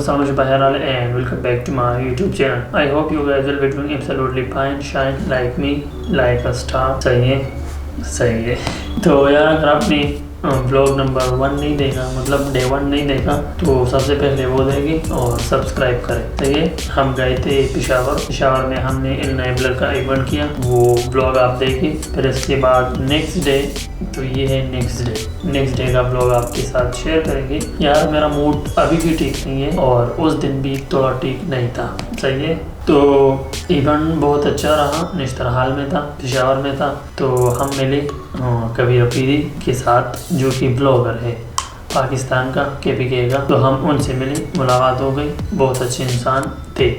so much Bahar and welcome back to my YouTube channel. I hope you guys will be doing absolutely fine, shine like me, like a star. सही है। तो यार अगर आपने vlog number 1 नहीं देखा, मतलब डे 1 नहीं देखा, तो सबसे पहले वो देखें और सब्सक्राइब करें। तो ये हम गए थे पिशावर में हमने इनेबलर का इवेंट किया, वो व्लॉग आप देखें। फिर इसके बाद नेक्स्ट डे, तो ये है नेक्स्ट डे का व्लॉग आपके साथ शेयर करेंगे। यार मेरा मूड अभी भी ठीक नहीं है और उस दिन भी थोड़ा ठीक नहीं था। सही है। तो इवेंट बहुत अच्छा रहा, निश्तरहाल में था, पिशावर में था। तो हम मिले कबीर अफरीदी के साथ, जो कि ब्लॉगर है पाकिस्तान का, KPK का। तो हम उनसे मिले, मुलाकात हो गई, बहुत अच्छे इंसान थे।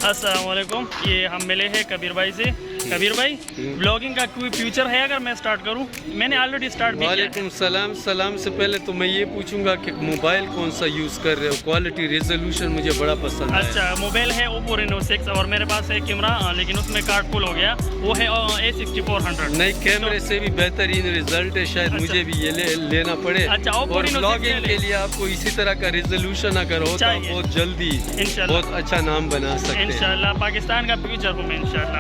अस्सलाम वालेकुम। ये हम मिले हैं कबीर भाई से। कबीर भाई, ब्लॉगिंग का कोई फ्यूचर है अगर मैं स्टार्ट करूं? मैंने ऑलरेडी स्टार्ट भी किया। वालेकुम सलाम से पहले तो मैं ये पूछूंगा कि मोबाइल कौन सा यूज़ कर रहे हो? क्वालिटी रेजोल्यूशन मुझे बड़ा पसंद है। अच्छा, मोबाइल है Oppo Reno 6 और मेरे पास है कैमरा, लेकिन उसमें कार्ड फुल हो गया, वो है A6400। नई कैमरे से भी बेहतरीन रिजल्ट है, शायद मुझे भी ये लेना पड़े। अच्छा, Oppo और Reno ब्लॉगिंग के लिए आपको इसी तरह का रेजोल्यूशन अगर हो तो बहुत जल्दी बहुत अच्छा नाम बना सकते हैं। इंशाल्लाह पाकिस्तान का फ्यूचर हूँ मैं,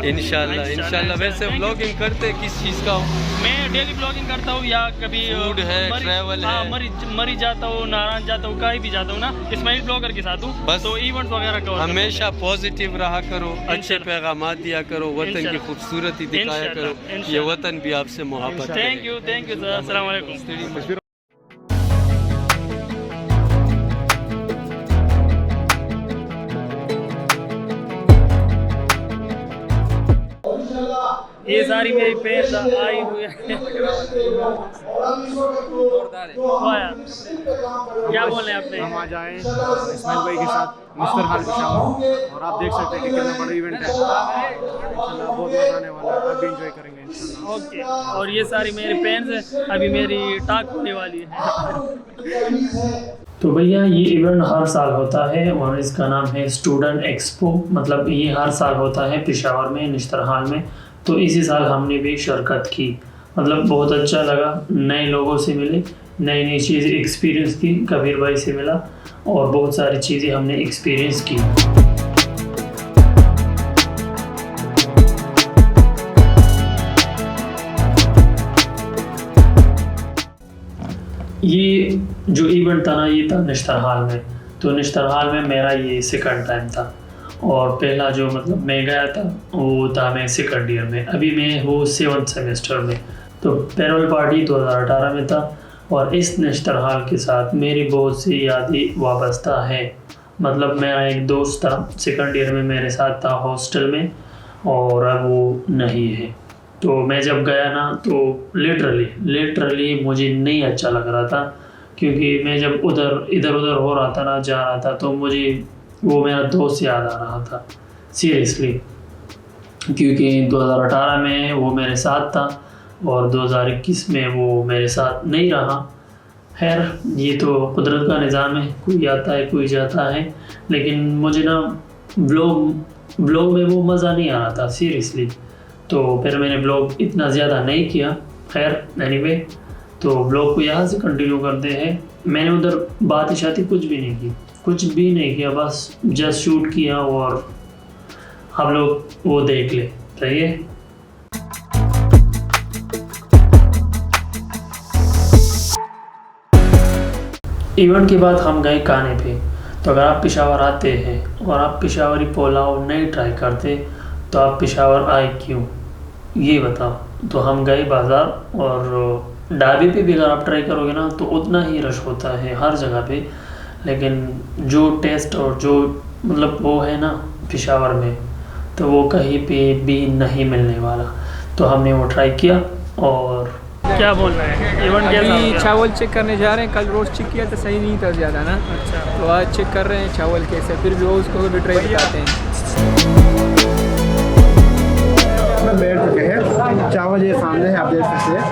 इंशाल्लाह। वैसे ब्लॉगिंग करते किस चीज़ का हो? मैं डेली ब्लॉगिंग करता हूँ, या कभी फूड है, ट्रैवल है, मरी जाता हूँ, नारायण जाता हूँ, कहीं भी जाता हूँ ना, इस्माइल ब्लॉगर के साथ हूँ बस। तो इवेंट्स वगैरह का हमेशा पॉजिटिव रहा करो, अच्छे पैगाम दिया करो, वतन की खूबसूरती दिखाया करो। ये वतन भी आपसे मोहब्बत है। Thank you sir. अस्सलाम वालेकुम। ये सारी मेरी पेड़ आई हुई है। क्या बोल रहे हैं आपने? हम आ जाए इस्माइल भाई के साथ निश्तरहाल पिशावर, और आप देख सकते हैं कि कितना बड़ा इवेंट है। इंशाल्लाह बहुत मजा आने वाला है, आप भी एंजॉय करेंगे इंशाल्लाह। ओके। और ये सारी मेरी पेन्स है, अभी मेरी टाक होने वाली है। तो भैया ये इवेंट हर साल होता है और इसका नाम है स्टूडेंट एक्सपो। मतलब ये हर साल होता है पिशावर में, निश्तरहाल में। तो इसी साल हमने भी शिरकत की, मतलब बहुत अच्छा लगा, नए लोगों से मिले, नई चीज़ें एक्सपीरियंस की, कबीर भाई से मिला और बहुत सारी चीज़ें हमने एक्सपीरियंस की। ये जो इवेंट था ना, ये था निश्तरहाल में। तो निश्तरहाल में मेरा ये सेकंड टाइम था, और पहला जो मतलब मैं गया था वो था मैं सेकंड ईयर में, अभी मैं वो 7th सेमेस्टर में। तो पेरोल पार्टी 2018 में था, और इस निश्तरहाल के साथ मेरी बहुत सी यादें वाबस्ता है। मतलब मेरा एक दोस्त था सेकंड ईयर में मेरे साथ था हॉस्टल में, और अब वो नहीं है। तो मैं जब गया ना, तो लिटरली मुझे नहीं अच्छा लग रहा था, क्योंकि मैं जब इधर उधर हो रहा था ना, जा रहा था, तो मुझे वो मेरा दोस्त याद आ रहा था सीरियसली, क्योंकि 2018 में वो मेरे साथ था और 2021 में वो मेरे साथ नहीं रहा। खैर, ये तो कुदरत का निज़ाम है, कोई आता है कोई जाता है। लेकिन मुझे ना ब्लॉग में वो मज़ा नहीं आ रहा था सीरियसली, तो फिर मैंने ब्लॉग इतना ज़्यादा नहीं किया। खैर एनीवे, तो ब्लॉग को यहाँ से कंटिन्यू करते हैं। मैंने उधर बात शाती कुछ भी नहीं किया, बस जस्ट शूट किया और आप लोग वो देख ले। सही है। इवेंट के बाद हम गए खाने पे। तो अगर आप पिशावर आते हैं और आप पिशावरी पुलाव नहीं ट्राई करते, तो आप पिशावर आए क्यों, ये बताओ। तो हम गए बाज़ार, और ढाबे पे भी अगर आप ट्राई करोगे ना, तो उतना ही रश होता है हर जगह पे, लेकिन जो टेस्ट और जो मतलब वो है ना पिशावर में, तो वो कहीं पे भी नहीं मिलने वाला। तो हमने वो ट्राई किया। और क्या बोल रहे हैं, इवेंट कैसा अभी चावल चेक करने जा रहे हैं। कल रोज़ चेक किया तो सही नहीं था ज़्यादा ना। अच्छा। तो आज चेक कर रहे हैं चावल कैसे, फिर भी रोज़ को भी ट्राई करते हैं। बैठ चुके हैं, चावल ये सामने है, आप देख सकते हैं।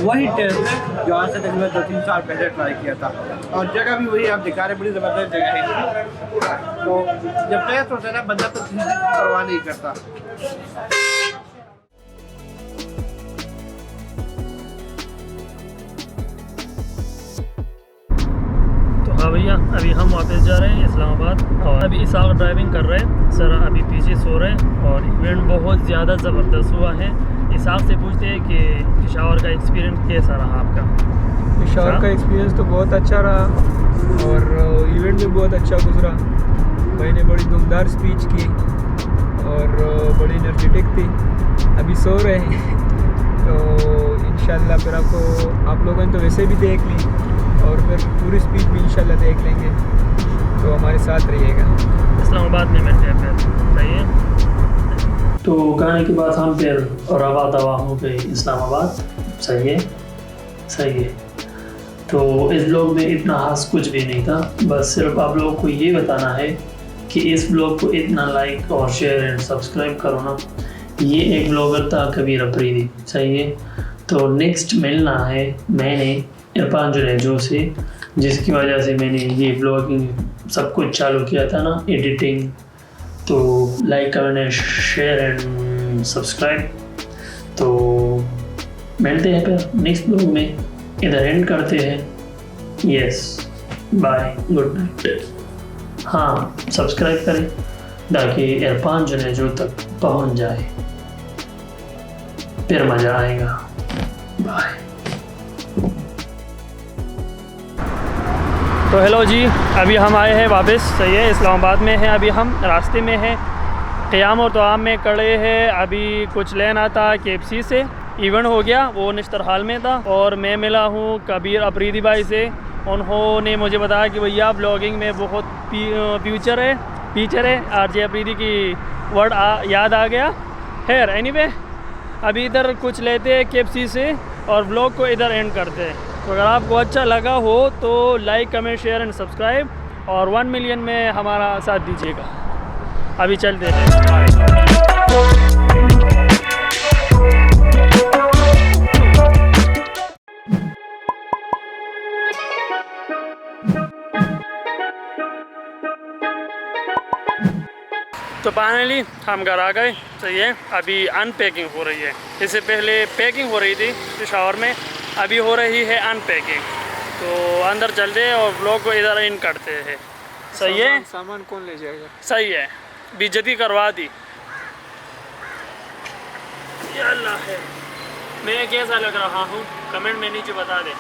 वही टेस्ट जो आज से तकरीबन 2-3 साल पहले ट्राई किया था, और जगह भी वही आप दिखा रहे, बड़ी ज़बरदस्त जगह है। तो जब टेस्ट होता है ना, बंदा तो किसी चीज़ की परवाह नहीं करता। तो हाँ भैया, अभी हम वापस जा रहे हैं इस्लामाबाद और अभी इसाक ड्राइविंग कर रहे हैं, सर अभी पीछे सो रहे हैं और इवेंट बहुत ज़्यादा ज़बरदस्त हुआ है। इसाक से पूछते हैं कि पिशावर का एक्सपीरियंस कैसा रहा आपका? पिशावर का एक्सपीरियंस तो बहुत अच्छा रहा और इवेंट भी बहुत अच्छा गुजरा। भाई ने बड़ी दुमदार स्पीच की और बड़ी एनर्जेटिक थी। अभी सो रहे हैं तो इंशाल्लाह फिर आप लोगों ने तो वैसे भी देख ली और फिर पूरी स्पीच भी इंशाल्लाह देख लेंगे, तो हमारे साथ रहिएगा। इस्लामाबाद में मिलते हैं फिर, सही है। तो गाने के बाद हम फिर रवा दवा हो गए इस्लामाबाद, सही है, सही है। तो इस ब्लॉग में इतना खास कुछ भी नहीं था, बस सिर्फ आप लोगों को ये बताना है कि इस ब्लॉग को इतना लाइक और शेयर एंड सब्सक्राइब करो ना। ये एक ब्लॉगर था कबीर अफरीदी, सही है। तो नेक्स्ट मिलना है मैंने इरफान जुनेजो से, जिसकी वजह से मैंने ये ब्लॉगिंग सब कुछ चालू किया था ना, एडिटिंग। तो like comment share and subscribe. तो मिलते हैं फिर नेक्स्ट ब्लॉग में, इधर एंड करते हैं। Yes, bye, good night. हाँ, सब्सक्राइब करें ताकि इरफान जुनेजो तक पहुंच जाए, फिर मज़ा आएगा। बाय। तो हेलो जी, अभी हम आए हैं वापस, सही है, इस्लामाबाद में हैं। अभी हम रास्ते में हैं, क़याम और तवाम में खड़े हैं। अभी कुछ लेना था KFC से, इवेंट हो गया, वो निश्तर हाल में था और मैं मिला हूँ कबीर अफरीदी भाई से। उन्होंने मुझे बताया कि भैया ब्लॉगिंग में बहुत फ्यूचर है। RJ अफरीदी की वर्ड याद आ गया। खैर एनीवे, अभी इधर कुछ लेते हैं KFC से और ब्लॉग को इधर एंड करते हैं। तो अगर आपको अच्छा लगा हो तो like comment share and subscribe और 1 मिलियन में हमारा साथ दीजिएगा। अभी चलते हैं। तो फाइनली हम घर आ गए, सही है। अभी अनपैकिंग हो रही है, इससे पहले पैकिंग हो रही थी पेशावर में, अभी हो रही है अनपैकिंग। तो अंदर चलते हैं और ब्लॉग को इधर इन करते हैं, सही है। सामान कौन ले जाएगा? सही है, बेइज्जती करवा दी। या अल्लाह है, मैं कैसा लग रहा हूँ कमेंट में नीचे बता दें।